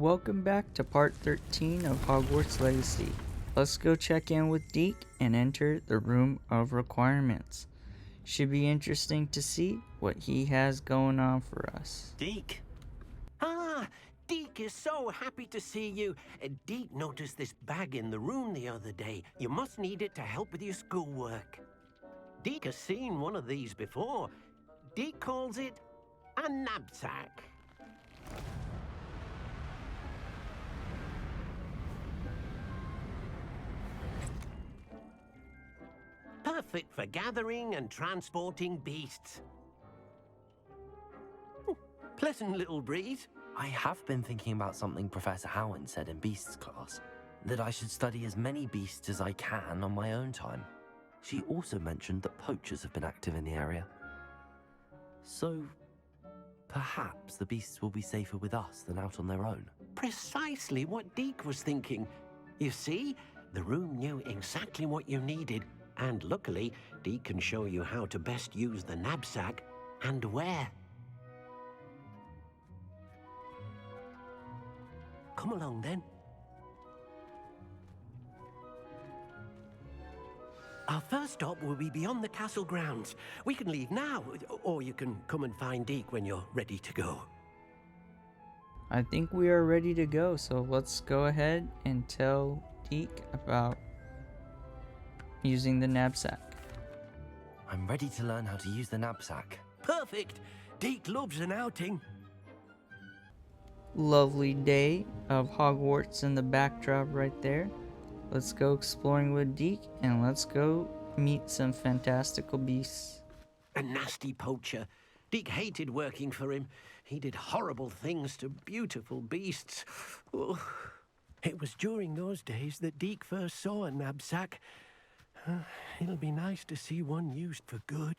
welcome back to part 13 of Hogwarts Legacy. Let's go check in with Deke and enter the Room of Requirements. Should be interesting to see what he has going on for us. Deke? Ah, Deke is so happy to see you. Deke noticed this bag in the room the other day. You must need it to help with your schoolwork. Deke has seen one of these before. Deke calls it a knapsack. Perfect for gathering and transporting beasts. Pleasant little breeze. I have been thinking about something Professor Howard said in Beasts class, that I should study as many beasts as I can on my own time. She also mentioned that poachers have been active in the area. So, perhaps the beasts will be safer with us than out on their own. Precisely what Deke was thinking. You see, the room knew exactly what you needed, and luckily, Deke can show you how to best use the knapsack and where. Come along then. Our first stop will be beyond the castle grounds. We can leave now, or you can come and find Deke when you're ready to go. I think we are ready to go, so let's go ahead and tell Deke about using the knapsack. I'm ready to learn how to use the knapsack. Perfect! Deke loves an outing. Lovely day of Hogwarts in the backdrop right there. Let's go exploring with Deke and let's go meet some fantastical beasts. A nasty poacher. Deke hated working for him. He did horrible things to beautiful beasts. Oh. It was during those days that Deke first saw a knapsack. It'll be nice to see one used for good.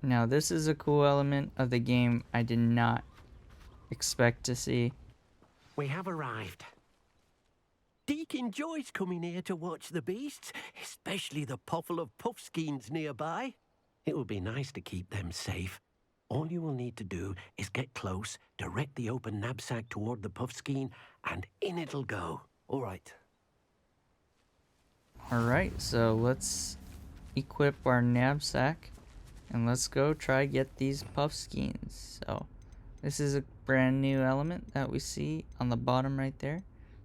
Now this is a cool element of the game I did not expect to see. We have arrived. Deke enjoys coming here to watch the beasts, especially the puffle of puffskeins nearby. It will be nice to keep them safe. All you will need to do is get close, direct the open knapsack toward the puffskein, and in it'll go. All right. Alright, so let's equip our knapsack and let's go try get these puffskeins. So this is a brand new element that we see on the bottom right there.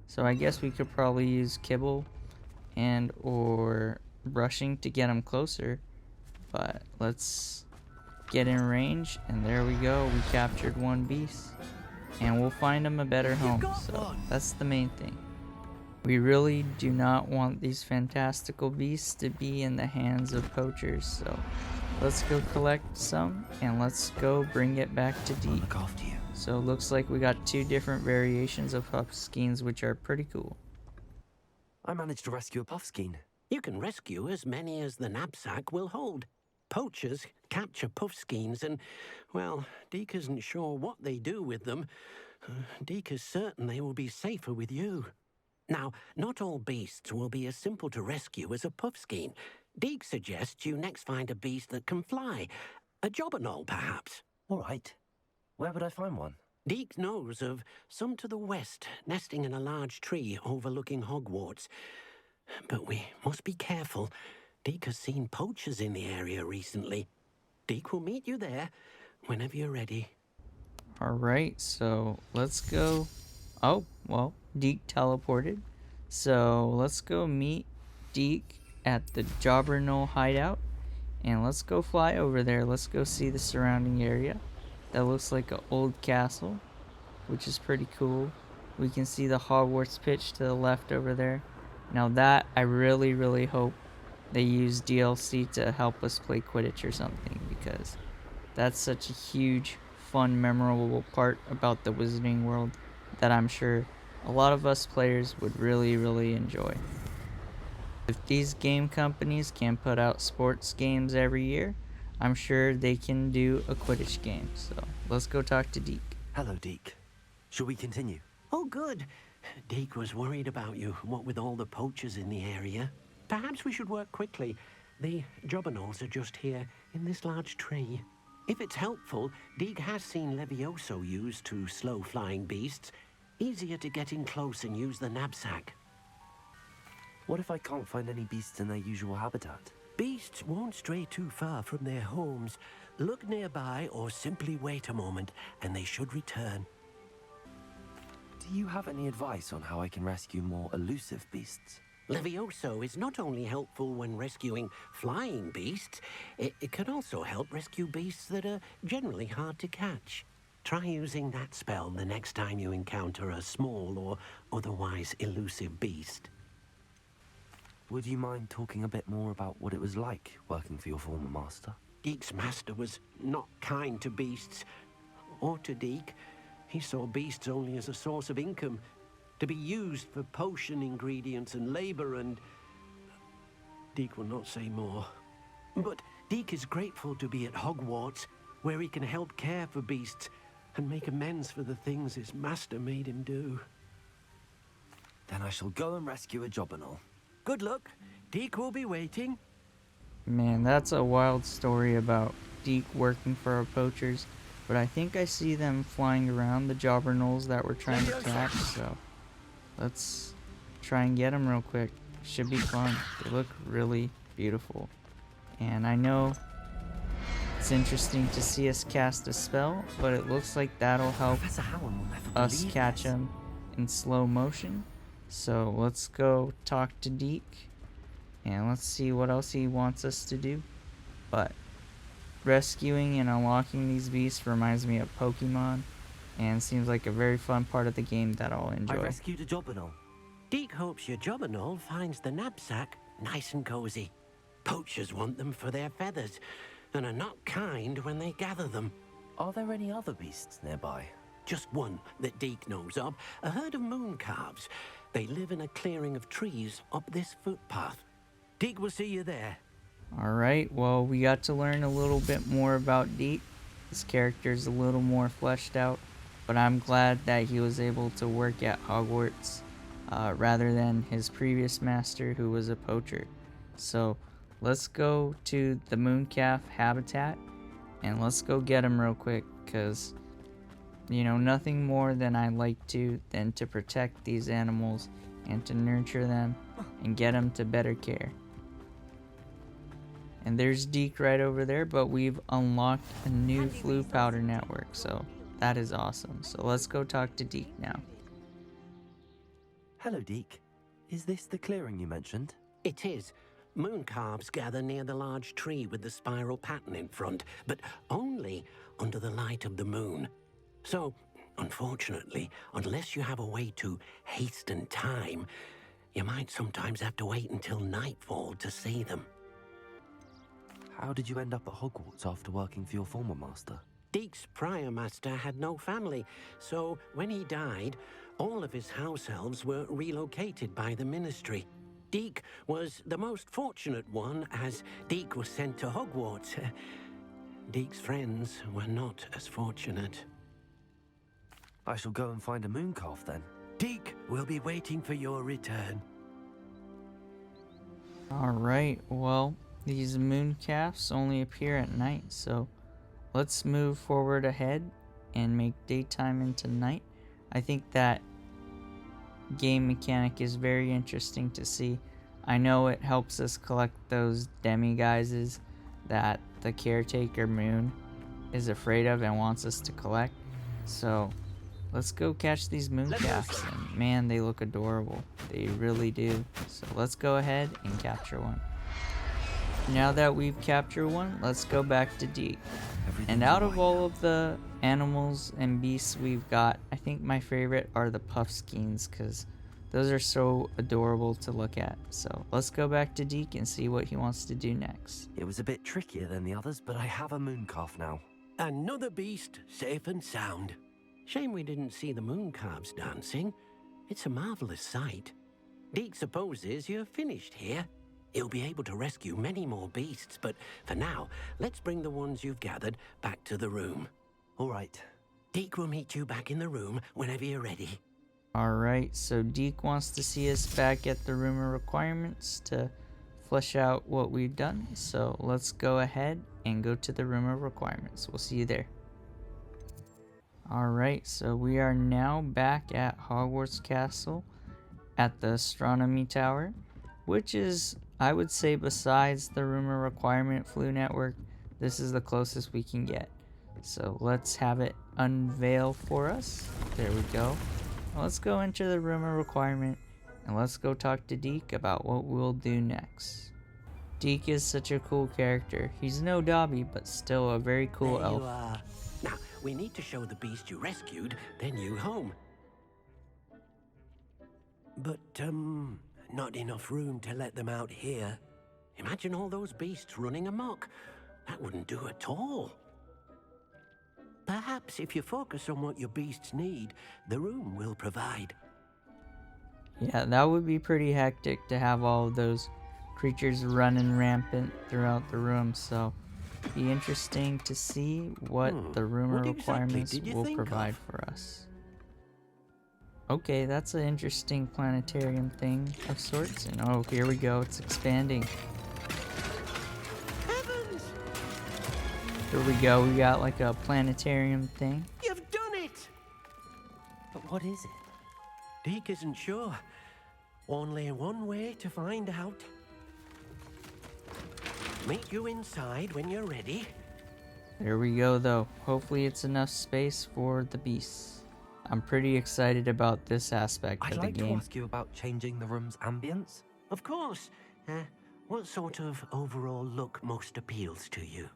So I guess we could probably use kibble and or brushing to get them closer. But let's get in range, and there we go. We captured one beast. And we'll find him a better home. So that's the main thing. We really do not want these fantastical beasts to be in the hands of poachers. So let's go collect some and let's go bring it back to Deke. Look after you. So it looks like we got two different variations of puffskeins, which are pretty cool. I managed to rescue a puffskein. You can rescue as many as the knapsack will hold. Poachers capture puffskeins and, well, Deke isn't sure what they do with them. Deke is certain they will be safer with you. Now, not all beasts will be as simple to rescue as a puffskein. Deke suggests you next find a beast that can fly. A jobberknoll, perhaps. All right. Where would I find one? Deke knows of some to the west, nesting in a large tree overlooking Hogwarts. But we must be careful. Deke has seen poachers in the area recently. Deke will meet you there whenever you're ready. Alright, so let's go. Oh, well, Deke teleported. So let's go meet Deke at the Jobberknoll hideout. And let's go fly over there. Let's go see the surrounding area. That looks like an old castle, which is pretty cool. We can see the Hogwarts pitch to the left over there. Now that, I really, really hope they use DLC to help us play Quidditch or something, because that's such a huge, fun, memorable part about the Wizarding World that I'm sure a lot of us players would really, really enjoy. If these game companies can put out sports games every year, I'm sure they can do a Quidditch game. So let's go talk to Deke. Hello, Deke. Shall we continue? Oh, good. Deke was worried about you, what with all the poachers in the area. Perhaps we should work quickly. The jobberknolls are just here in this large tree. If it's helpful, Deke has seen Levioso used to slow flying beasts. Easier to get in close and use the knapsack. What if I can't find any beasts in their usual habitat? Beasts won't stray too far from their homes. Look nearby or simply wait a moment and they should return. Do you have any advice on how I can rescue more elusive beasts? Levioso is not only helpful when rescuing flying beasts, it can also help rescue beasts that are generally hard to catch. Try using that spell the next time you encounter a small or otherwise elusive beast. Would you mind talking a bit more about what it was like working for your former master? Deek's master was not kind to beasts, or to Deek. He saw beasts only as a source of income, to be used for potion ingredients and labor, and Deek will not say more. But Deek is grateful to be at Hogwarts, where he can help care for beasts and make amends for the things his master made him do. Then I shall go and rescue a Jobberknoll. Good luck. Deek will be waiting. Man, that's a wild story about Deke working for our poachers, but I think I see them flying around the Jobbernolls that we're trying to catch, so let's try and get them real quick. Should be fun. They look really beautiful. And I know it's interesting to see us cast a spell, but it looks like that'll help Professor Howard will never us believe catch this. them in slow motion. So let's go talk to Deke and let's see what else he wants us to do. But rescuing and unlocking these beasts reminds me of Pokemon and seems like a very fun part of the game that I'll I enjoy. rescued a Jobberknoll. Deek hopes your Jobberknoll finds the knapsack nice and cozy. Poachers want them for their feathers and are not kind when they gather them. Are there any other beasts nearby? Just one that Deek knows of, a herd of moon calves. They live in a clearing of trees up this footpath. Deek will see you there. Alright, well, we got to learn a little bit more about Deke. His character's a little more fleshed out, but I'm glad that he was able to work at Hogwarts rather than his previous master who was a poacher. So let's go to the mooncalf habitat and let's go get him real quick, because you know, nothing more than I like than to protect these animals and to nurture them and get them to better care. And there's Deke right over there, but we've unlocked a new flu powder network, so that is awesome. So let's go talk to Deke now. Hello, Deke. Is this the clearing you mentioned? It is. Moon calves gather near the large tree with the spiral pattern in front, but only under the light of the moon. So, unfortunately, unless you have a way to hasten time, you might sometimes have to wait until nightfall to see them. How did you end up at Hogwarts after working for your former master? Deek's prior master had no family, so when he died, all of his house elves were relocated by the ministry. Deke was the most fortunate one, as Deke was sent to Hogwarts. Deke's friends were not as fortunate. I shall go and find a mooncalf then. Deke will be waiting for your return. Alright, well, these mooncalves only appear at night, so let's move forward ahead and make daytime into night. I think that game mechanic is very interesting to see. I know it helps us collect those demiguises that the caretaker moon is afraid of and wants us to collect. So let's go catch these mooncalves, and man, they look adorable. They really do. So let's go ahead and capture one. Now that we've captured one, let's go back to Deke. And out of all of the animals and beasts we've got, I think my favorite are the puffskeins, because those are so adorable to look at. So let's go back to Deke and see what he wants to do next. It was a bit trickier than the others, but I have a mooncalf now. Another beast, safe and sound. Shame we didn't see the moon calves dancing. It's a marvelous sight. Deke supposes you're finished here. He'll be able to rescue many more beasts, but for now, let's bring the ones you've gathered back to the room. All right. Deke will meet you back in the room whenever you're ready. Alright, so Deke wants to see us back at the room of requirements to flesh out what we've done. So let's go ahead and go to the room of requirements. We'll see you there. Alright, so we are now back at Hogwarts Castle at the Astronomy Tower, which is, I would say, besides the rumor requirement Flu Network, this is the closest we can get. So let's have it unveil for us. There we go. Now let's go into the rumor requirement and let's go talk to Deke about what we'll do next. Deke is such a cool character. He's no Dobby, but still a very cool There elf. you are. Now, we need to show the beast you rescued their new home. But, not enough room to let them out here. Imagine all those beasts running amok. That wouldn't do at all. Perhaps if you focus on what your beasts need, the room will provide. Yeah, that would be pretty hectic to have all of those creatures running rampant throughout the room, so be interesting to see what the rumor what exactly requirements did you will think provide of? for us. Okay, that's an interesting planetarium thing of sorts, and oh, here we go, it's expanding. Heavens! Here we go, we got like a planetarium thing. You've done it! But what is it? Deke isn't sure. Only one way to find out. Meet you inside when you're ready. There we go though, hopefully it's enough space for the beasts. I'm pretty excited about this aspect I'd of the like to game. ask you about changing the room's ambience. Of course. What sort of overall look most appeals to you?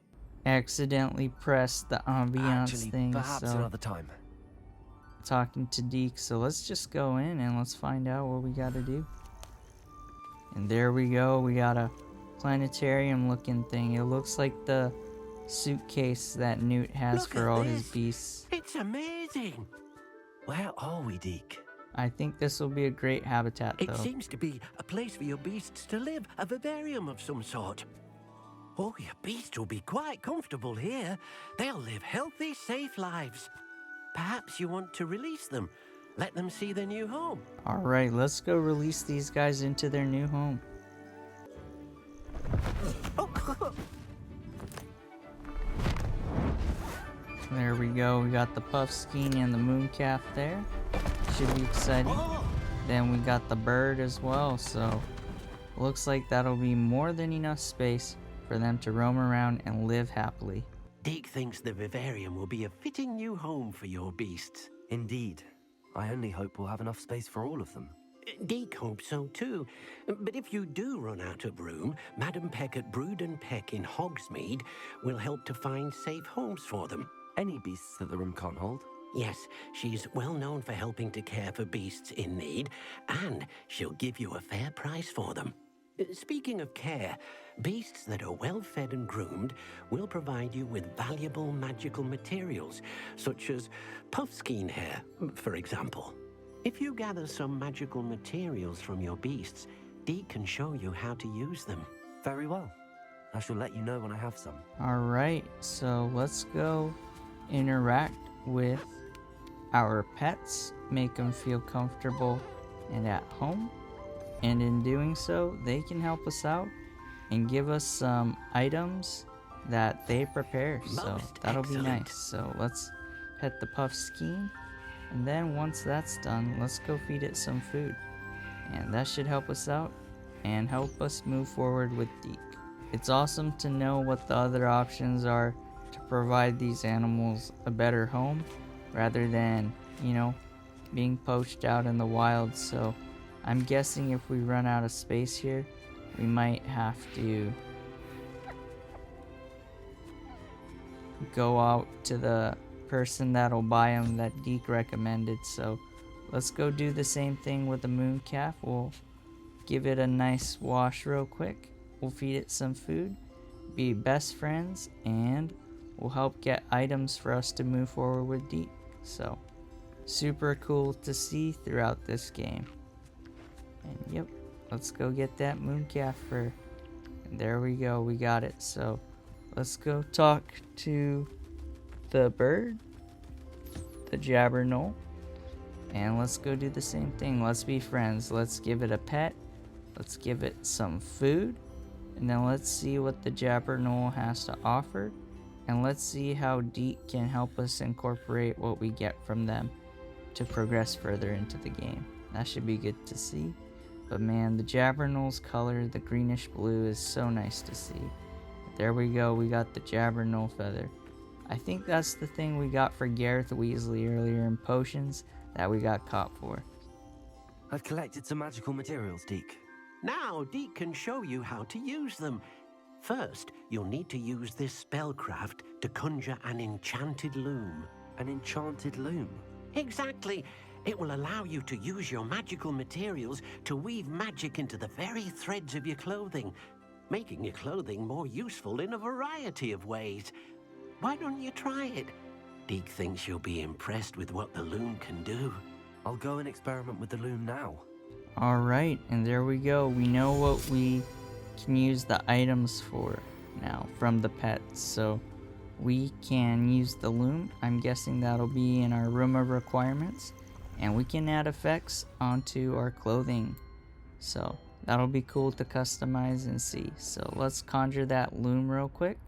Accidentally pressed the ambiance Actually, thing, perhaps so another time. talking to Deke, so let's just go in and let's find out what we gotta do. And there we go, we got a planetarium looking thing. It looks like the suitcase that Newt has Look for at all his this. beasts. It's amazing. Where are we, Deke? I think this will be a great habitat It though. seems to be a place for your beasts to live, a vivarium of some sort. Oh, your beasts will be quite comfortable here. They'll live healthy, safe lives. Perhaps you want to release them. Let them see their new home. Alright, let's go release these guys into their new home. Oh, There we go, we got the Puffskein and the Mooncalf there. Should be exciting. Then we got the bird as well, so looks like that'll be more than enough space for them to roam around and live happily. Deke thinks the vivarium will be a fitting new home for your beasts. Indeed. I only hope we'll have enough space for all of them. Deke hopes so too. But if you do run out of room, Madam Peck at Brood and Peck in Hogsmeade will help to find safe homes for them. Any beasts that the room can't hold? Yes, she's well known for helping to care for beasts in need, and she'll give you a fair price for them. Speaking of care, beasts that are well fed and groomed will provide you with valuable magical materials, such as puffskein hair, for example. If you gather some magical materials from your beasts, Deke can show you how to use them. Very well. I shall let you know when I have some. Alright, so let's go interact with our pets, make them feel comfortable and at home. And in doing so, they can help us out and give us some items that they prepare. So Most that'll be excellent. nice. So let's pet the Puffskein. And then once that's done, let's go feed it some food. And that should help us out and help us move forward with Deke. It's awesome to know what the other options are to provide these animals a better home rather than, being poached out in the wild. So I'm guessing if we run out of space here, we might have to go out to the person that'll buy them that Deke recommended. So let's go do the same thing with the Mooncalf. We'll give it a nice wash real quick. We'll feed it some food, be best friends, and we'll help get items for us to move forward with Deke. So super cool to see throughout this game. And yep, let's go get that Mooncalf fur. And there we go, we got it. So let's go talk to the bird, the Jabberknoll, and let's go do the same thing. Let's be friends. Let's give it a pet. Let's give it some food. And then let's see what the Jabberknoll has to offer. and let's see how Deke can help us incorporate what we get from them to progress further into the game. That should be good to see. But man, the Jabbernol's color, the greenish blue, is so nice to see. There we go, we got the Jabbernol feather. I think that's the thing we got for Gareth Weasley earlier in potions that we got caught for. I've collected some magical materials, Deke. Now Deke can show you how to use them. First, you'll need to use this spellcraft to conjure an enchanted loom. An enchanted loom? Exactly. It will allow you to use your magical materials to weave magic into the very threads of your clothing, making your clothing more useful in a variety of ways. Why don't you try it? Deke thinks you'll be impressed with what the loom can do. I'll go and experiment with the loom now. Alright, and there we go. We know what we can use the items for now from the pets. So we can use the loom. I'm guessing that'll be in our room of requirements. And we can add effects onto our clothing. So that'll be cool to customize and see. So let's conjure that loom real quick.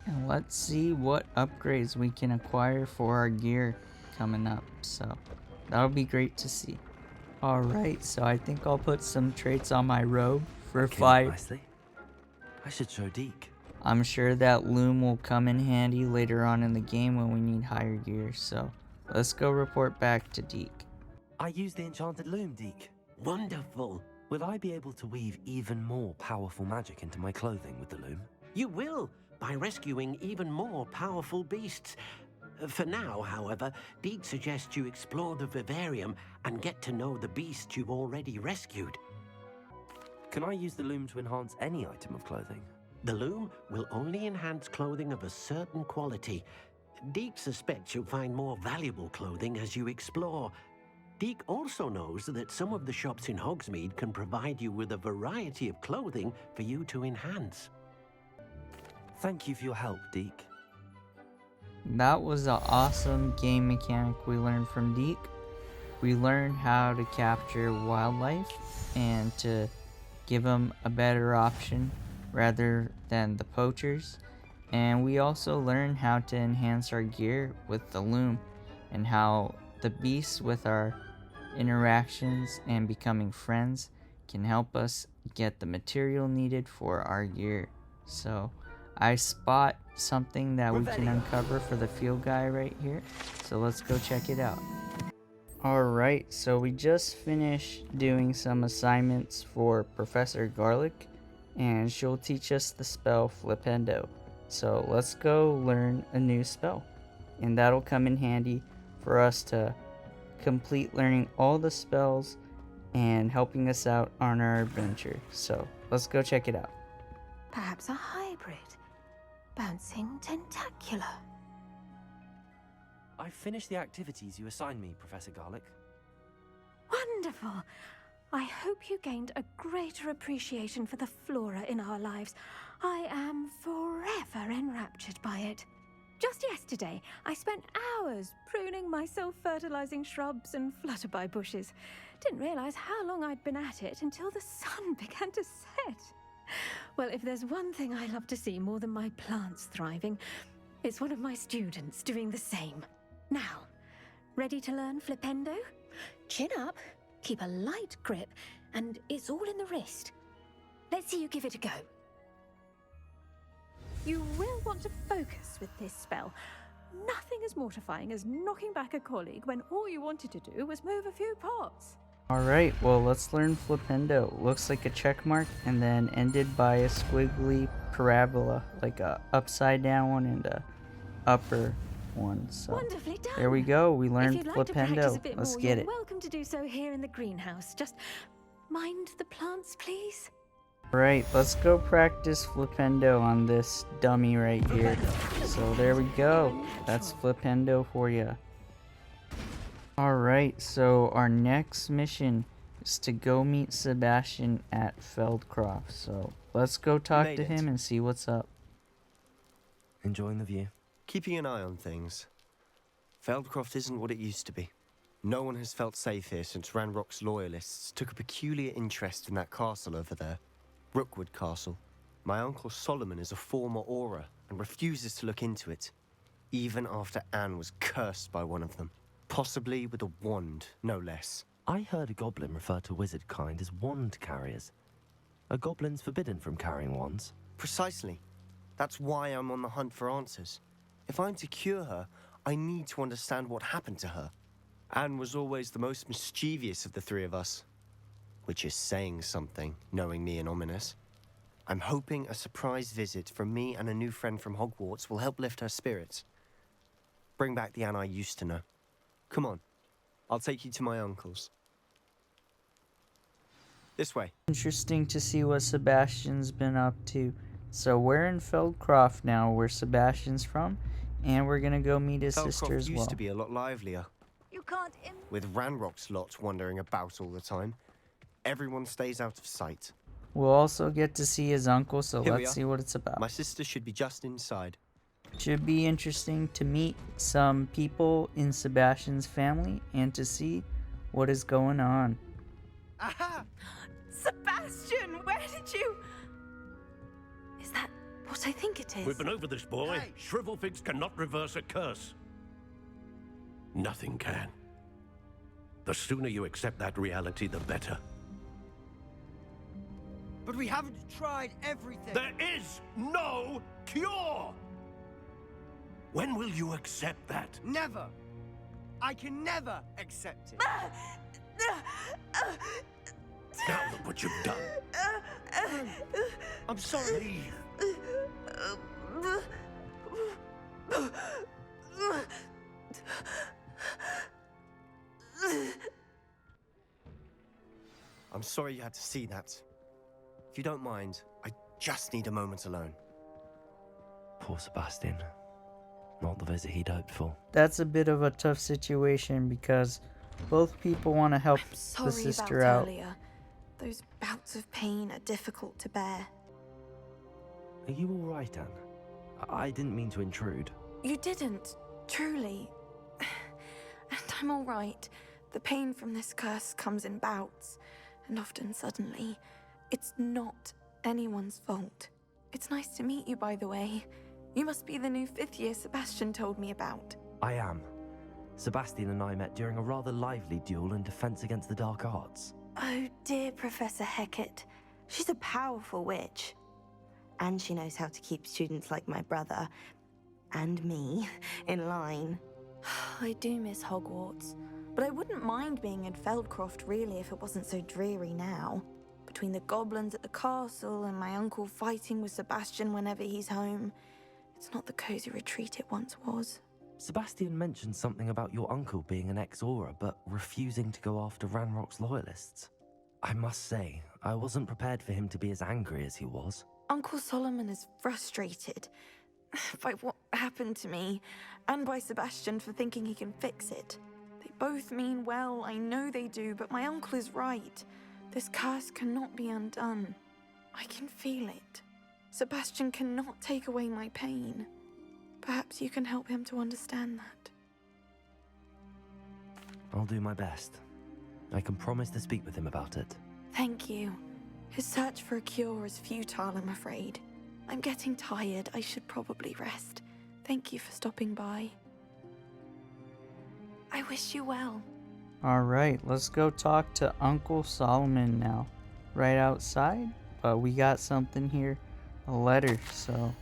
And let's see what upgrades we can acquire for our gear coming up. So that'll be great to see. Alright, so I think I'll put some traits on my robe for fire. Nicely. I should show Deke. I'm sure that loom will come in handy later on in the game when we need higher gear. So let's go report back to Deke. I used the enchanted loom, Deke. Wonderful. Will I be able to weave even more powerful magic into my clothing with the loom? You will, by rescuing even more powerful beasts. For now, however, Deke suggests you explore the vivarium and get to know the beasts you've already rescued. Can I use the loom to enhance any item of clothing? The loom will only enhance clothing of a certain quality. Deke suspects you'll find more valuable clothing as you explore. Deke also knows that some of the shops in Hogsmeade can provide you with a variety of clothing for you to enhance. Thank you for your help, Deke. That was an awesome game mechanic we learned from Deke. We learned how to capture wildlife and to give them a better option rather than the poachers. And we also learned how to enhance our gear with the loom and how the beasts with our interactions and becoming friends can help us get the material needed for our gear. So I spot something that we can uncover for the field guy right here. So let's go check it out. Alright, so we just finished doing some assignments for Professor Garlic, and she'll teach us the spell Flipendo. So let's go learn a new spell, and that'll come in handy for us to complete learning all the spells and helping us out on our adventure. So let's go check it out. Perhaps a hybrid. Bouncing tentacular. I finished the activities you assigned me, Professor Garlic. Wonderful! I hope you gained a greater appreciation for the flora in our lives. I am forever enraptured by it. Just yesterday, I spent hours pruning my self-fertilizing shrubs and flutterby bushes. Didn't realize how long I'd been at it until the sun began to set. Well, if there's one thing I love to see more than my plants thriving, it's one of my students doing the same. Now, ready to learn Flipendo? Chin up, keep a light grip, and it's all in the wrist. Let's see you give it a go. You will want to focus with this spell. Nothing as mortifying as knocking back a colleague when all you wanted to do was move a few pots. Alright, well let's learn Flipendo. Looks like a check mark and then ended by a squiggly parabola, like a upside down one and a upper one. So Wonderfully done. there we go, we learned If you'd like to practice a Flipendo. bit Let's more, get you're it. welcome to do so here in the greenhouse. Just mind the plants, please. Alright, let's go practice Flipendo on this dummy right here. So there we go. That's Flipendo for you. Alright, so our next mission is to go meet Sebastian at Feldcroft. So let's go talk Made to it. him and see what's up. Enjoying the view? Keeping an eye on things. Feldcroft isn't what it used to be. No one has felt safe here since Ranrock's loyalists took a peculiar interest in that castle over there. Rookwood Castle. My Uncle Solomon is a former Auror and refuses to look into it, even after Anne was cursed by one of them. Possibly with a wand, no less. I heard a goblin refer to wizard kind as wand carriers. Are goblins forbidden from carrying wands? Precisely. That's why I'm on the hunt for answers. If I'm to cure her, I need to understand what happened to her. Anne was always the most mischievous of the three of us. Which is saying something, knowing me and Ominous. I'm hoping a surprise visit from me and a new friend from Hogwarts will help lift her spirits. Bring back the Anne I used to know. Come on, I'll take you to my uncle's. This way. Interesting to see what Sebastian's been up to. So we're in Feldcroft now, where Sebastian's from, and we're gonna go meet his sister as well. used to be a lot livelier, You can't with Ranrock's lot wandering about all the time. Everyone stays out of sight. We'll also get to see his uncle, so Here we let's are. see what it's about. My sister should be just inside. Should be interesting to meet some people in Sebastian's family and to see what is going on. Aha! Sebastian, where did you... Is that what I think it is? We've been over this, boy. Hey. Shrivelfigs cannot reverse a curse. Nothing can. The sooner you accept that reality, the better. But we haven't tried everything. There is no cure! When will you accept that? Never. I can never accept it. Now look what you've done. I'm sorry. Leave. I'm sorry you had to see that. If you don't mind, I just need a moment alone. Poor Sebastian. Not the visit he'd hoped for. That's a bit of a tough situation because both people want to help I'm the sorry sister about out. earlier. Those bouts of pain are difficult to bear. Are you alright, Anne? I didn't mean to intrude. You didn't, truly. And I'm all right. The pain from this curse comes in bouts, and often suddenly. It's not anyone's fault. It's nice to meet you, by the way. You must be the new 5th year Sebastian told me about. I am. Sebastian and I met during a rather lively duel in defense against the dark arts. Oh dear, Professor Hecat. She's a powerful witch. And she knows how to keep students like my brother, and me, in line. I do miss Hogwarts, but I wouldn't mind being in Feldcroft really if it wasn't so dreary now. Between the goblins at the castle and my uncle fighting with Sebastian whenever he's home, it's not the cozy retreat it once was. Sebastian mentioned something about your uncle being an ex-Auror, but refusing to go after Ranrock's loyalists. I must say, I wasn't prepared for him to be as angry as he was. Uncle Solomon is frustrated by what happened to me, and by Sebastian for thinking he can fix it. They both mean well, I know they do, but my uncle is right. This curse cannot be undone. I can feel it. Sebastian cannot take away my pain. Perhaps you can help him to understand that. I'll do my best. I can promise to speak with him about it. Thank you. His search for a cure is futile, I'm afraid. I'm getting tired. I should probably rest. Thank you for stopping by. I wish you well. Alright, let's go talk to Uncle Solomon now. Right outside, but we got something here. A letter, so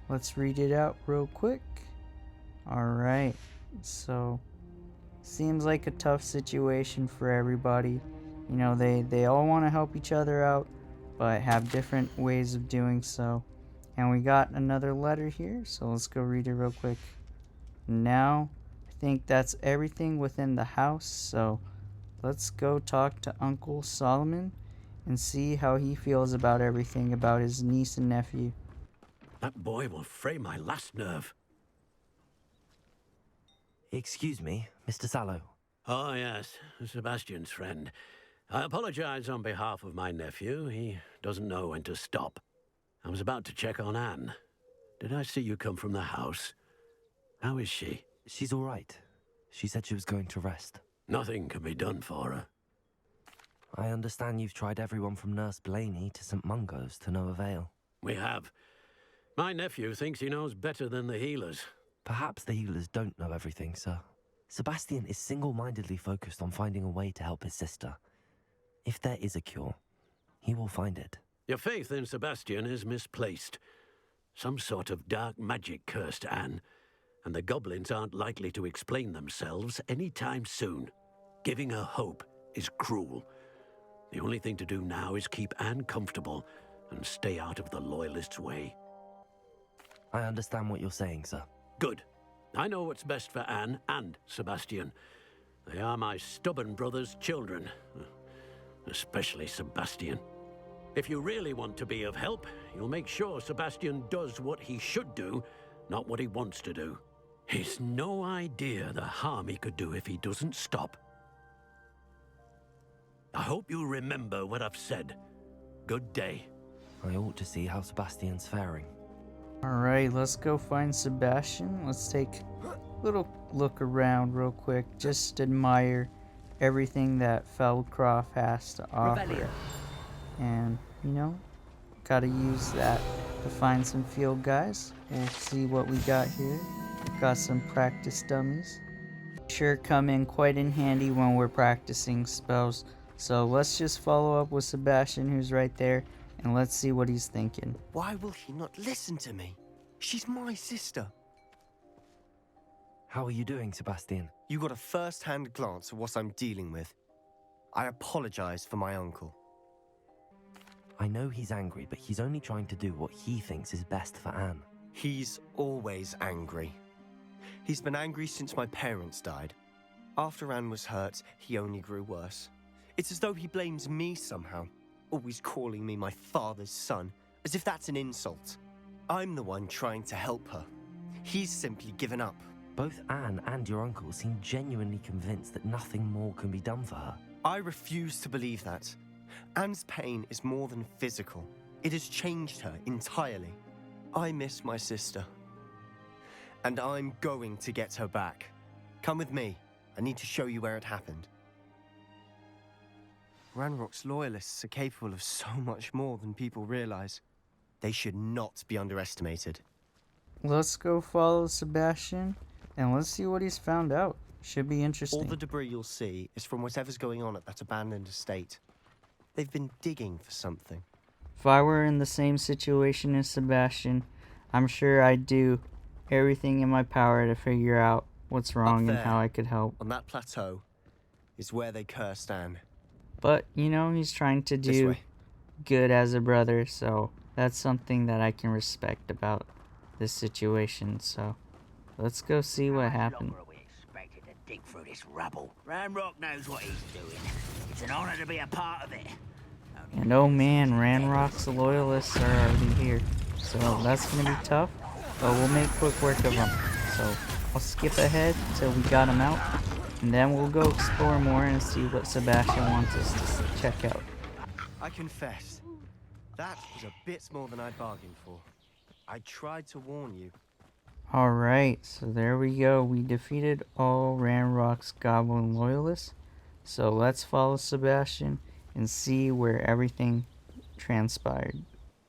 let's read it out real quick. Alright, so seems like a tough situation for everybody. You know, they all want to help each other out, but have different ways of doing so. And we got another letter here, so let's go read it real quick. Now, I think that's everything within the house, so let's go talk to Uncle Solomon and see how he feels about everything about his niece and nephew. That boy will fray my last nerve. Excuse me, Mr. Sallow. Oh, yes, Sebastian's friend. I apologize on behalf of my nephew. He doesn't know when to stop. I was about to check on Anne. Did I see you come from the house? How is she? She's all right. She said she was going to rest. Nothing can be done for her. I understand you've tried everyone from Nurse Blaney to St. Mungo's to no avail. We have. My nephew thinks he knows better than the healers. Perhaps the healers don't know everything, sir. Sebastian is single-mindedly focused on finding a way to help his sister. If there is a cure, he will find it. Your faith in Sebastian is misplaced. Some sort of dark magic cursed Anne, and the goblins aren't likely to explain themselves anytime soon. Giving her hope is cruel. The only thing to do now is keep Anne comfortable and stay out of the Loyalists' way. I understand what you're saying, sir. Good. I know what's best for Anne and Sebastian. They are my stubborn brother's children. Especially Sebastian. If you really want to be of help, you'll make sure Sebastian does what he should do, not what he wants to do. He's no idea the harm he could do if he doesn't stop. I hope you remember what I've said. Good day. I ought to see how Sebastian's faring. Alright, let's go find Sebastian. Let's take a little look around real quick. Just admire everything that Feldcroft has to offer. And, you know, gotta use that to find some field guys. We'll see what we got here. Got some practice dummies. Sure come in quite in handy when we're practicing spells. So let's just follow up with Sebastian, who's right there, and let's see what he's thinking. Why will he not listen to me? She's my sister. How are you doing, Sebastian? You got a first-hand glance at what I'm dealing with. I apologize for my uncle. I know he's angry, but he's only trying to do what he thinks is best for Anne. He's always angry. He's been angry since my parents died. After Anne was hurt, he only grew worse. It's as though he blames me somehow, always calling me my father's son, as if that's an insult. I'm the one trying to help her. He's simply given up. Both Anne and your uncle seem genuinely convinced that nothing more can be done for her. I refuse to believe that. Anne's pain is more than physical. It has changed her entirely. I miss my sister. And I'm going to get her back. Come with me. I need to show you where it happened. Ranrock's loyalists are capable of so much more than people realize. They should not be underestimated. Let's go follow Sebastian, and let's see what he's found out. Should be interesting. All the debris you'll see is from whatever's going on at that abandoned estate. They've been digging for something. If I were in the same situation as Sebastian, I'm sure I'd do everything in my power to figure out what's wrong and how I could help. On that plateau is where they cursed Anne. But, you know, he's trying to do good as a brother, so that's something that I can respect about this situation. So, let's go see what happened. How long are we expected to dig through this rubble? Ranrock knows what he's doing. It's an honor to be a part of it. And oh man, Ranrock's loyalists are already here. So that's gonna be tough, but we'll make quick work of them. So I'll skip ahead till we got them out, and then we'll go explore more and see what Sebastian wants us to check out. I confess, that was a bit more than I bargained for. I tried to warn you. Alright, so there we go. We defeated all Ranrock's goblin loyalists. So let's follow Sebastian and see where everything transpired.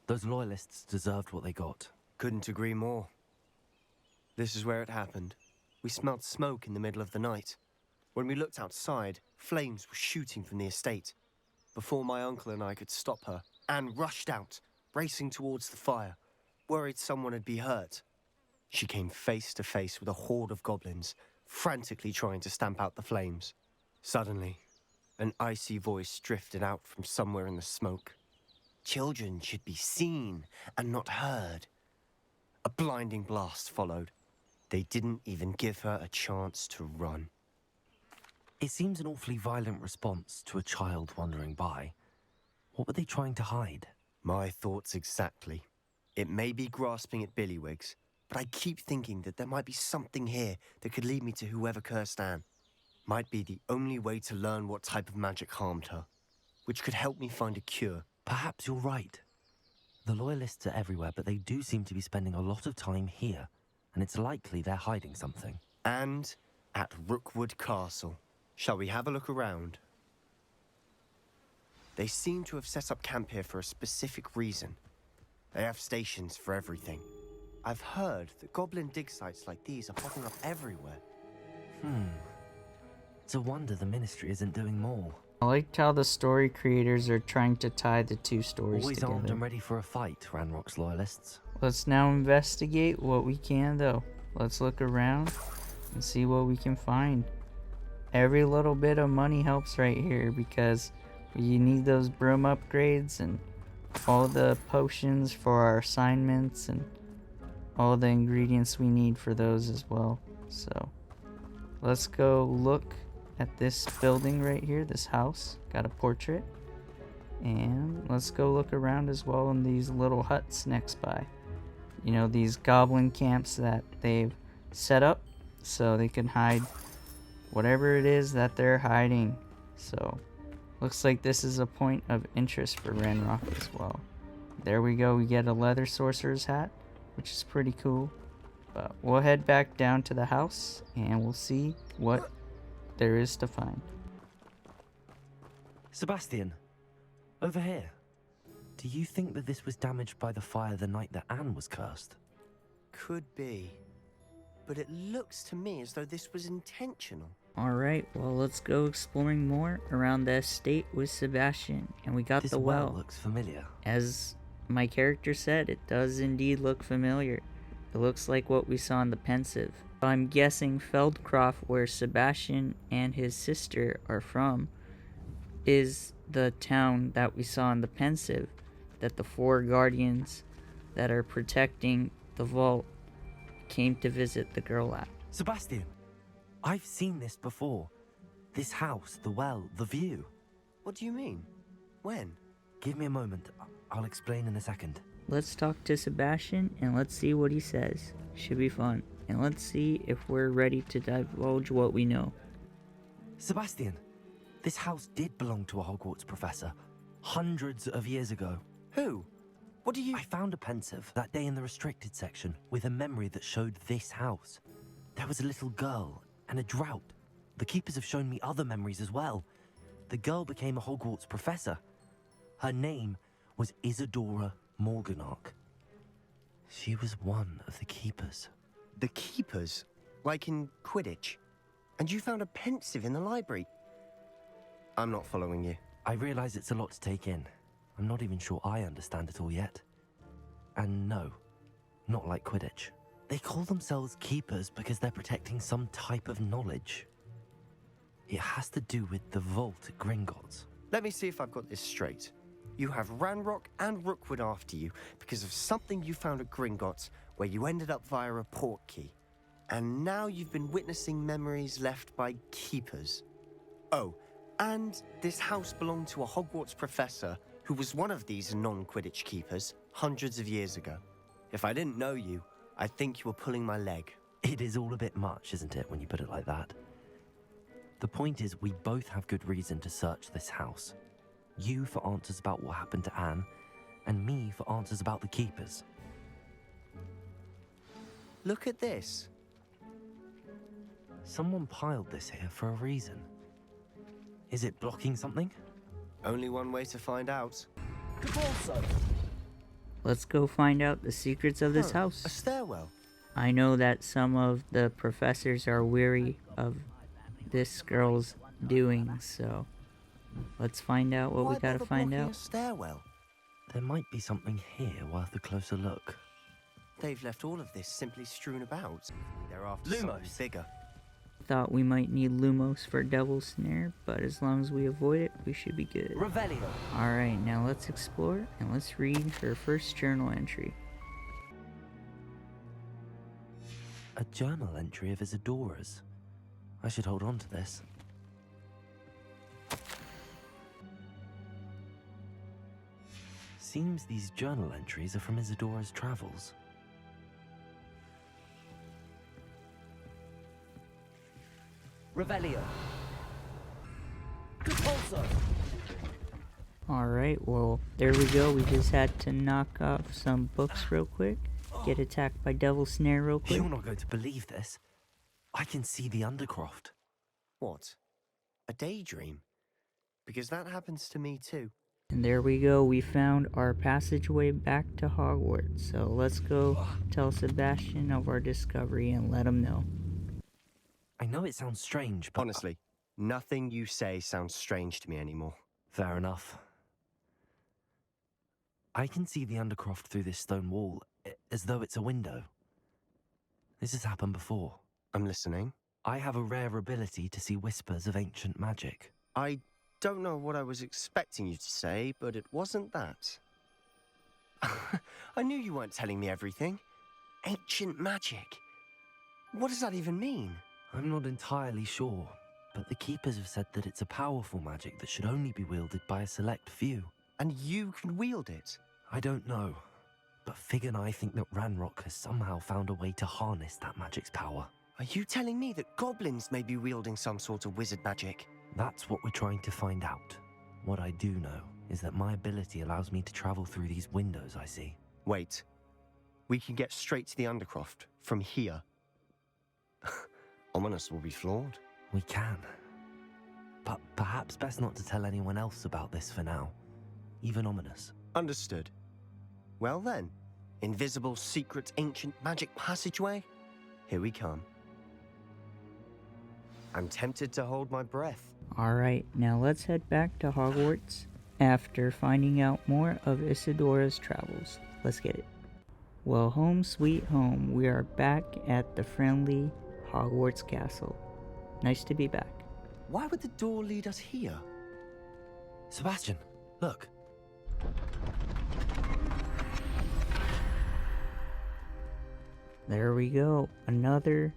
Those loyalists deserved what they got. Couldn't agree more. This is where it happened. We smelled smoke in the middle of the night. When we looked outside, flames were shooting from the estate. Before my uncle and I could stop her, Anne rushed out, racing towards the fire, worried someone had been hurt. She came face to face with a horde of goblins, frantically trying to stamp out the flames. Suddenly, an icy voice drifted out from somewhere in the smoke. Children should be seen and not heard. A blinding blast followed. They didn't even give her a chance to run. It seems an awfully violent response to a child wandering by. What were they trying to hide? My thoughts exactly. It may be grasping at Billywigs, but I keep thinking that there might be something here that could lead me to whoever cursed Anne. Might be the only way to learn what type of magic harmed her, which could help me find a cure. Perhaps you're right. The loyalists are everywhere, but they do seem to be spending a lot of time here, and it's likely they're hiding something. And at Rookwood Castle. Shall we have a look around? They seem to have set up camp here for a specific reason. They have stations for everything. I've heard that goblin dig sites like these are popping up everywhere. It's a wonder the Ministry isn't doing more. I liked how the story creators are trying to tie the two stories Always together. armed and ready for a fight, Ranrock's loyalists. Let's now investigate what we can, though. Let's look around and see what we can find. Every little bit of money helps right here because you need those broom upgrades and all the potions for our assignments and all the ingredients we need for those as well. So let's go look at this building right here, this house. Got a portrait. And let's go look around as well in these little huts next by. You know, these goblin camps that they've set up so they can hide whatever it is that they're hiding. So looks like this is a point of interest for Ranrock as well. There we go, we get a leather sorcerer's hat, which is pretty cool. But we'll head back down to the house and we'll see what there is to find. Sebastian, over here. Do you think that this was damaged by the fire the night that Anne was cursed? Could be. But it looks to me as though this was intentional. Alright, well let's go exploring more around the estate with Sebastian. And we got This the well. looks familiar. As my character said, it does indeed look familiar. It looks like what we saw in the Pensive. I'm guessing Feldcroft, where Sebastian and his sister are from, is the town that we saw in the Pensive, that the four guardians that are protecting the vault came to visit the girl at. Sebastian, I've seen this before. This house, the well, the view. What do you mean? When? Give me a moment. I'll explain in a second. Let's talk to Sebastian and let's see what he says. Should be fun. And let's see if we're ready to divulge what we know. Sebastian, this house did belong to a Hogwarts professor hundreds of years ago. Who? What do you... I found a pensive that day in the restricted section with a memory that showed this house. There was a little girl and a drought. The keepers have shown me other memories as well. The girl became a Hogwarts professor. Her name was Isadora Morganach. She was one of the keepers. The keepers? Like in Quidditch? And you found a pensive in the library? I'm not following you. I realize it's a lot to take in. I'm not even sure I understand it all yet. And no, not like Quidditch. They call themselves keepers because they're protecting some type of knowledge. It has to do with the vault at Gringotts. Let me see if I've got this straight. You have Ranrock and Rookwood after you because of something you found at Gringotts where you ended up via a portkey. And now you've been witnessing memories left by keepers. Oh, and this house belonged to a Hogwarts professor who was one of these non-Quidditch keepers hundreds of years ago. If I didn't know you, I'd think you were pulling my leg. It is all a bit much, isn't it, when you put it like that? The point is, we both have good reason to search this house. You for answers about what happened to Anne, and me for answers about the keepers. Look at this. Someone piled this here for a reason. Is it blocking something? Only one way to find out. Let's go find out the secrets of this A house. stairwell. I know that some of the professors are weary of this girl's doing, so let's find out what Why we gotta bother find blocking out. a stairwell? There might be something here worth a closer look. They've left all of this simply strewn about. They're after Lumos. something bigger. Thought we might need Lumos for Devil's Snare, but as long as we avoid it, we should be good. Revelio. Alright, now let's explore and let's read her first journal entry. A journal entry of Isadora's. I should hold on to this. Seems these journal entries are from Isadora's travels. Revelio. Alright, well, there we go. We just had to knock off some books real quick. Get attacked by Devil's Snare real quick. You're not going to believe this. I can see the Undercroft. What? A daydream? Because that happens to me too. And there we go, we found our passageway back to Hogwarts. So let's go tell Sebastian of our discovery and let him know. I know it sounds strange, but... Honestly, nothing you say sounds strange to me anymore. Fair enough. I can see the Undercroft through this stone wall, as though it's a window. This has happened before. I'm listening. I have a rare ability to see whispers of ancient magic. I don't know what I was expecting you to say, but it wasn't that. I knew you weren't telling me everything. Ancient magic. What does that even mean? I'm not entirely sure, but the Keepers have said that it's a powerful magic that should only be wielded by a select few. And you can wield it? I don't know, but Fig and I think that Ranrock has somehow found a way to harness that magic's power. Are you telling me that goblins may be wielding some sort of wizard magic? That's what we're trying to find out. What I do know is that my ability allows me to travel through these windows I see. Wait. We can get straight to the Undercroft from here. Ominous will be floored. We can. But perhaps best not to tell anyone else about this for now. Even Ominous. Understood. Well then, invisible, secret, ancient magic passageway? Here we come. I'm tempted to hold my breath. Alright, now let's head back to Hogwarts after finding out more of Isidora's travels. Let's get it. Well, home sweet home, we are back at the friendly Hogwarts castle. Nice to be back. Why would the door lead us here? Sebastian, look. There we go, another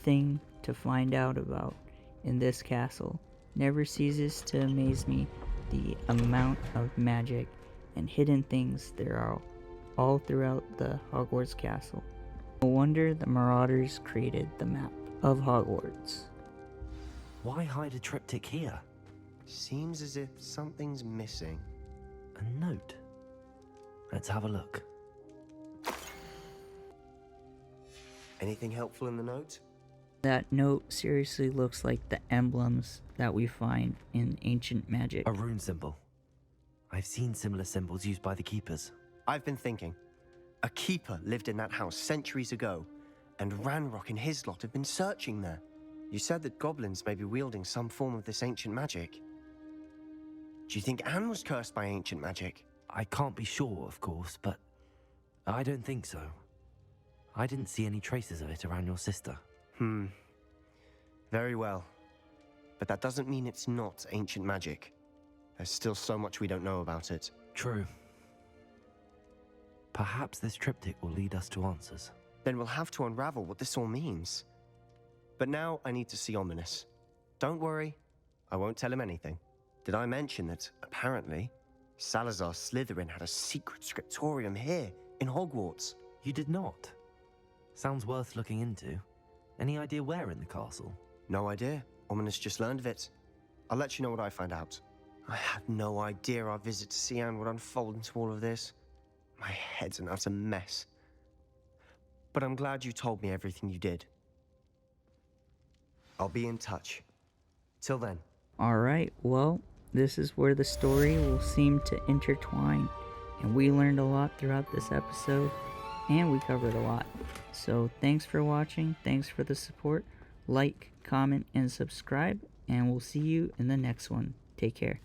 thing to find out about in this castle. Never ceases to amaze me the amount of magic and hidden things there are all throughout the Hogwarts castle. No wonder the Marauders created the map of Hogwarts. Why hide a triptych here? Seems as if something's missing. A note. Let's have a look. Anything helpful in the note? That note seriously looks like the emblems that we find in ancient magic. A rune symbol. I've seen similar symbols used by the Keepers. I've been thinking. A keeper lived in that house centuries ago, and Ranrock and his lot have been searching there. You said that goblins may be wielding some form of this ancient magic. Do you think Anne was cursed by ancient magic? I can't be sure, of course, but I don't think so. I didn't see any traces of it around your sister. Very well. But that doesn't mean it's not ancient magic. There's still so much we don't know about it. True. Perhaps this triptych will lead us to answers. Then we'll have to unravel what this all means. But now I need to see Ominous. Don't worry, I won't tell him anything. Did I mention that, apparently, Salazar Slytherin had a secret scriptorium here, in Hogwarts? You did not? Sounds worth looking into. Any idea where in the castle? No idea. Ominous just learned of it. I'll let you know what I find out. I had no idea our visit to Cian would unfold into all of this. My head's an utter mess. But I'm glad you told me everything you did. I'll be in touch. Till then. Alright, well, this is where the story will seem to intertwine. And we learned a lot throughout this episode. And we covered a lot. So thanks for watching. Thanks for the support. Like, comment, and subscribe. And we'll see you in the next one. Take care.